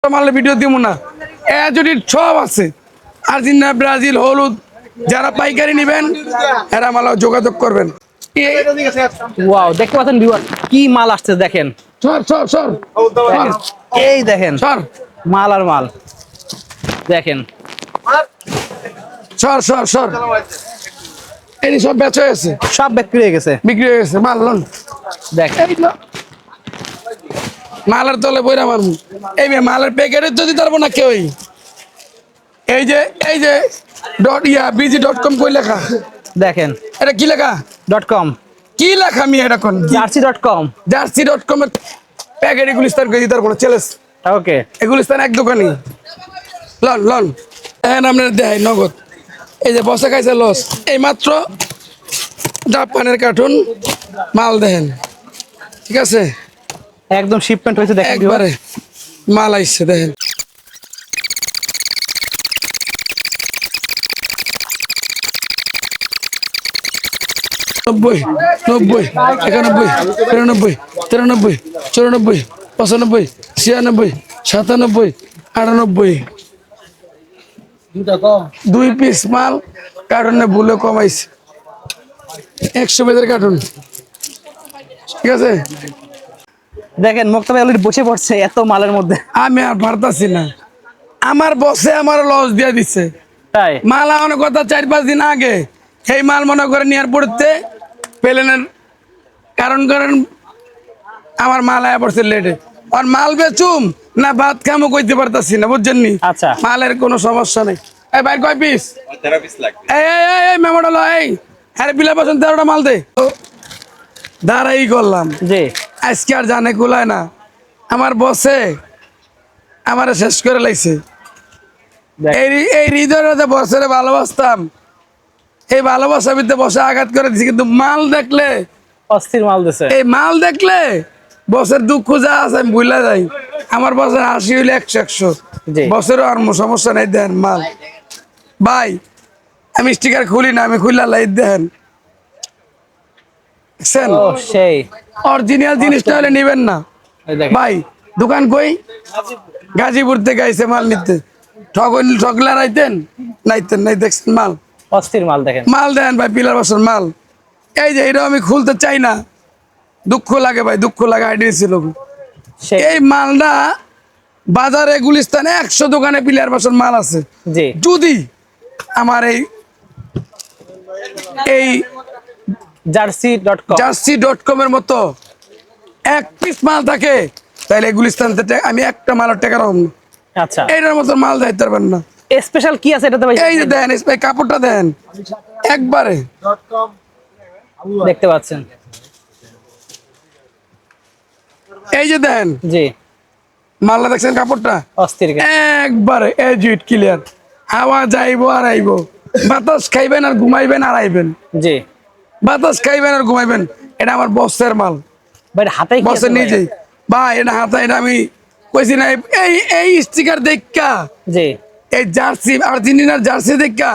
মালের ভিডিও দিব না। যদি সব আছে আর্জেন্টিনা, ব্রাজিল, হলুদ, যারা পাইকারি নেবেন এরা মালা যোগাযোগ করবেন। ওয়াও, দেখতে পাচ্ছেন ভিউয়ার কি মাল আসছে দেখেন। সর সর সর দেখেন, এই দেখেন সর মাল আর মাল দেখেন। সর সর সর এই সব বেচা হয়েছে, সব বিক্রি হয়ে গেছে। বিক্রি হয়ে গেছে মাল লন। দেখেন এই লো। মালের তলে বইরা মারমু। এই মেয়ে মালের প্যাকেটে তো দিতে পারবো না কেউই। এই যে BG.com কই লেখা? দেখেন এটা কি লেখা? .com কি লেখা আমি এটা কোন? জার্সি.com। জার্সি.com এর প্যাকেট এগুলো স্থান করে দিতে পারবো না, চ্যালেঞ্জ। ওকে, এগুলো স্থান এক দোকানই। লন লন এখন আপনার দেয় নগদ। এই যে বসে খাইছে লস, এই মাত্র জাপানের কার্টুন মাল দেখেন, ঠিক আছে? একদম শিপমেন্ট হয়েছে দেখেন একবারে মাল আইছে দেখেন। নব্বই, 91, 92, 93, 94, 95, 96, 97, 98। 2 পিস মাল কার্টুনে ভুলে কমাইছে। 100 পেজের কার্টুন, ঠিক আছে? দেখেন মুক্তা ভাই অলরেডি বসে পড়ছে এত মালের মধ্যে। আমি আর পারতাছি না, আমার বসে আমার লস দিয়ে দিচ্ছে। তাই মাল আনার কথা 4-5 দিন আগে, এই মাল মনে করে নিয়ার পড়তে পেলেনের কারণ আমার মাল আয়া পড়ছে লেটে। আর মাল বেচুম না ভাত খামো কইতে পারতাছি না, বুঝছেন নি? আচ্ছা। মালের কোনো সমস্যা নেই। এই ভাই কয় পিস? 13 পিস লাগবে। এই মেমোটা লো, এই হ্যাঁ বিলা পছন্দ 13টা মাল দে। দাঁড়াই করলাম জি, আজকে আর জানে কুলায় না। আমার বসে আমারে শেষ করে লাইছে। এই হৃদয়তে বসে ভালোবাসতাম, এই ভালোবাসার ভিতরে বসে আঘাত করে দিছি, কিন্তু মাল দেখলে, অস্থির মাল দিছে। এই মাল দেখলে বসের দুঃখ যা আছে আমি ভুলে যাই। আমার বসের হাসি হইলে 100-100, জি। বসেরও আর সমস্যা নেই। দেন মাল ভাই, আমি স্টিকার খুলি না, আমি খুললা লাইট দেন ও সেই অরিজিনাল জিনিসটা হলে নিবেন না এই দেখেন। ভাই। দোকান কই? গাজীপুর থেকে আইছে মাল নিতে। ঠগলা রাইতেন নাইতেন নাই, দেখছেন মাল? অস্থির মাল দেখেন। মাল দেন ভাই, পিলার বছর মাল। এই যে এটা আমি খুলতে চাই না, দুঃখ লাগে ভাই, দুঃখ লাগে। আইডিয়া ছিল সেই এই মালটা বাজারে গুলিস্তানে 100 দোকানে পিলার বছর মাল আছে। জি, যদি আমার এই জার্সি.com জার্সি.com এর মতো 1 পিস মাল থাকে, তাহলে গুলিস্তান থেকে আমি একটা মালের টাকা রাখব না। আচ্ছা, এইটার মতো মাল যাইতে পারবেন না। স্পেশাল কি আছে এটাতে ভাই? এই যে দেন এই কাপড়টা দেন একবারে, দেখতে পাচ্ছেন। এই যে দেন জি, মালটা দেখছেন, কাপড়টা অস্থির। একবারে এজিট ক্লিয়ার। হাওয়া যাইবো আর আইবো, বাতাস খাইবেন আর ঘুমাইবেন আর আইবেন, জি বাতাস খাইবেন আর ঘুমাইবেন। এটা আমার বসের মাল, ভাই, হাতে কি আছে বসের ভাই? নিজেই ভাই। এটা হাতা, এটা আমি কইছি না। এই স্টিকার দেখা, জি, এই জার্সি আর্জেন্টিনার জার্সি দেখা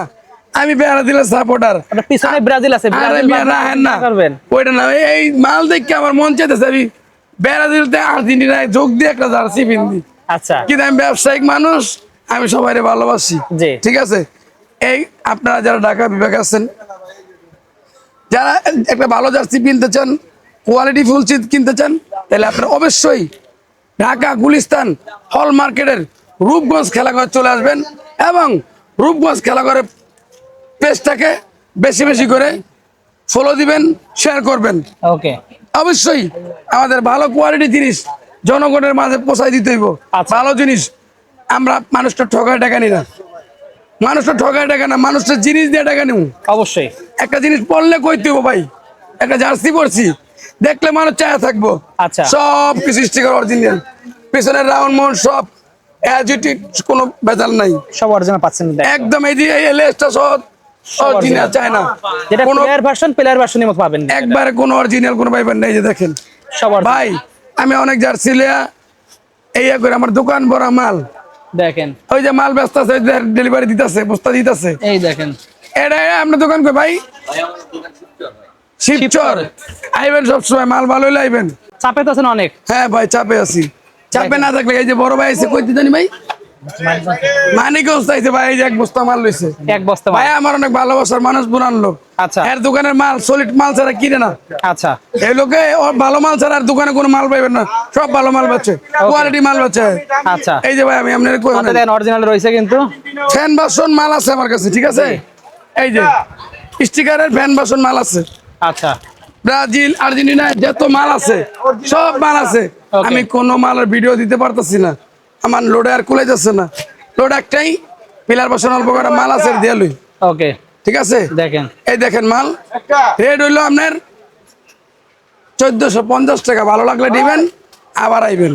আমি বেড়া দিলাম সাপোর্টার। আপনার পিছনে ব্রাজিল আছে, আরে ব্রাজিল মিয়া রাহেন না, করবেন। ওইটা না। এই মাল দেখে আমার মন চাইতেছে আমি ব্রাজিলতে আর্জেন্টিনায় যোগ দিয়ে একটা জার্সি পিন্দি। আচ্ছা, কিন্তু আমি ব্যবসায়িক মানুষ, আমি সবাই ভালোবাসি, জি। ঠিক আছে? এই আপনারা যারা ঢাকা বিভাগে আছেন, যারা একটা ভালো জার্সি কিনতে চান, কোয়ালিটি ফুল কিনতে চান, তাহলে আপনারা অবশ্যই ঢাকা গুলিস্তান হল মার্কেটের রূপগঞ্জ খেলাঘর চলে আসবেন এবং রূপগঞ্জ খেলাঘরের পেজটাকে বেশি বেশি করে ফলো দিবেন, শেয়ার করবেন। ওকে, অবশ্যই আমাদের ভালো কোয়ালিটি জিনিস জনগণের মাঝে পৌঁছাই দিতে হইব। আচ্ছা। ভালো জিনিস, আমরা মানুষটা ঠকায় টাকা নি না, মানুষটা ঠকায় টাকা না, মানুষের জিনিস দিয়ে টাকা নিব। অবশ্যই। একটা জিনিস পড়লে কইতে হইব ভাই, একটা জার্সি পরছি দেখলে মানুষ চায়া থাকবো। আচ্ছা। সব কিছু স্টিকার অরিজিনাল, পিছনের রাউন্ড মাউন্ট সব অ্যাজিটিভ, কোনো ভেজাল নাই, সব অরিজিনাল পাচ্ছেন দেখেন। একদম। এই যে এই লেসটা সব অরিজিনাল, চায় না যেটা কোনো, প্লেয়ার ভার্সনের মতো পাবেন। একবারে কোনো অরিজিনাল কোনো পাইবেন না। এই যে দেখেন সব original। ভাই, আমি অনেক জার্সি লিয়া এই করে আমার দোকান ভরা মাল। দেখেন, ওই যে মাল ব্যস্ত আছে, ডেলিভারি দিতেছে, বস্তা দিতেছে। এই দেখেন, এটা আপনার দোকান কই ভাই? শিবচর। আইবেন সবসময়, মাল ভালো হইলে আইবেন। চাপে তো আছেন অনেক। হ্যাঁ ভাই, চাপে আছি, চাপে না থাকলে এই যে বড় ভাই এসে কইতে জানি ভাই মানিকগঞ্জ চাইছে ভাই এই যে এক বস্তা মাল লইছে এক বস্তা মাল। ভাই আমার অনেক ভালোবাসার মানুষ বুড়ান লোক আচ্ছা এর দোকানের মাল সলিড মাল ছাড়া কিনে না আচ্ছা এই লোকে ওর ভালো মাল ছাড়া আর দোকানে কোনো মাল পাইবেন না সব ভালো মাল পাচ্ছে কোয়ালিটি মাল পাচ্ছে আচ্ছা এই যে ভাই আমি আপনার কই হাতে দেন অরিজিনাল রয়েছে কিন্তু ফ্যান বাসন মাল আছে আমার কাছে ঠিক আছে এই যে স্টিকারের ফ্যান বাসন মাল আছে আচ্ছা ব্রাজিল আর্জেন্টিনা যত মাল আছে সব মাল আছে Okay. আমি কোনো মালের ভিডিও দিতে পারতেছি না আমার লোডে আর কুলাই যাচ্ছে না লোড একটাই পিলার বাসন অল্প করে মাল আছে দিয়ে লই ওকে ঠিক আছে দেখেন এই দেখেন মাল রেট হইলো আপনার 1450 টাকা ভালো লাগলে দিবেন আবার আইবেন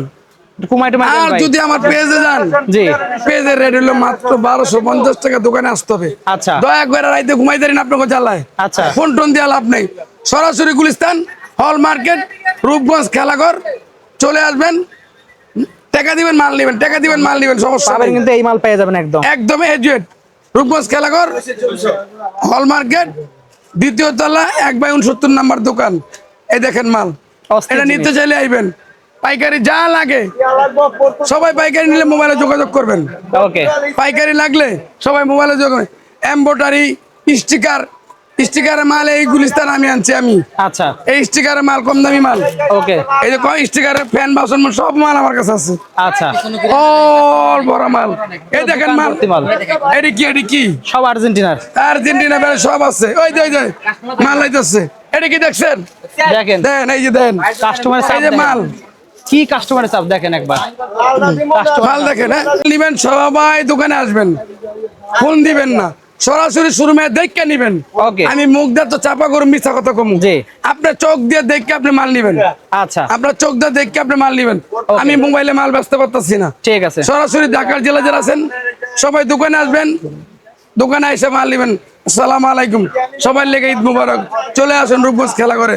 কুমাই টুমাই দেন আর ভাই। যদি আমার পেজে যান জি পেজের রেট হলো মাত্র 1250 টাকা দোকানে আসতে হবে আচ্ছা দয়া করে রাইতে ঘুমাই দেন আপনাকে জ্বালায় আচ্ছা ফোন টোন দিয়ে লাভ নেই সরাসরি গুলিস্তান হল মার্কেট রূপগঞ্জ খেলাঘর চলে আসবেন টাকা দিবেন মাল নেবেন টাকা দিবেন মাল নেবেন সমস্যা পাবেন নেই কিন্তু এই মাল পেয়ে যাবেন একদম একদম এজুয়েট রূপগঞ্জ খেলাঘর হল মার্কেট দ্বিতীয় তলা 1/69 নাম্বার দোকান এই দেখেন মাল অস্থির এটা নিতে জিনিস। চাইলে আইবেন পাইকারি যা লাগে সবাই পাইকারি নিলে মোবাইলে যোগাযোগ করবেন ওকে পাইকারি লাগলে সবাই মোবাইলে যোগাযোগ এমব্রয়ডারি স্টিকারের মাল এই গুলিস্তান আমি আনছি আমি আচ্ছা এই স্টিকারের মাল কম দামি মাল ওকে এই যে কয় স্টিকারের ফ্যান বাসন সব মাল আমার কাছে আছে আচ্ছা অল বড় মাল এই দেখেন মাল ভর্তি মাল। এটি কি সব আর্জেন্টিনার আর্জেন্টিনা বেড়ে সব আছে ওই যে মাল লাইতেছে এটা কি দেখছেন দেখেন দেন এই যে দেন কাস্টমারের চাপ এই যে দেখেন। মাল কি কাস্টমারের চাপ দেখেন একবার মাল দেখেন হ্যাঁ নিবেন সবাই দোকানে আসবেন ফোন দিবেন না সরাসরি শোরুমে দেখে নিবেন Okay. আমি মুখ দিয়ে তো চাপা করুম মিথ্যা কথা কমু জি। আপনার চোখ দিয়ে দেখে আপনি মাল নিবেন আচ্ছা আপনার চোখ দিয়ে দেখে আপনি মাল নিবেন আমি মোবাইলে মাল বেচতে পারতাছি না ঠিক আছে সরাসরি ঢাকার জেলা যারা আছেন সবাই দোকানে আসবেন দোকানে এসে মাল নিবেন আসসালামু আলাইকুম সবাই লেগে ঈদ মুবারক চলে আসুন রূপগঞ্জ খেলা করে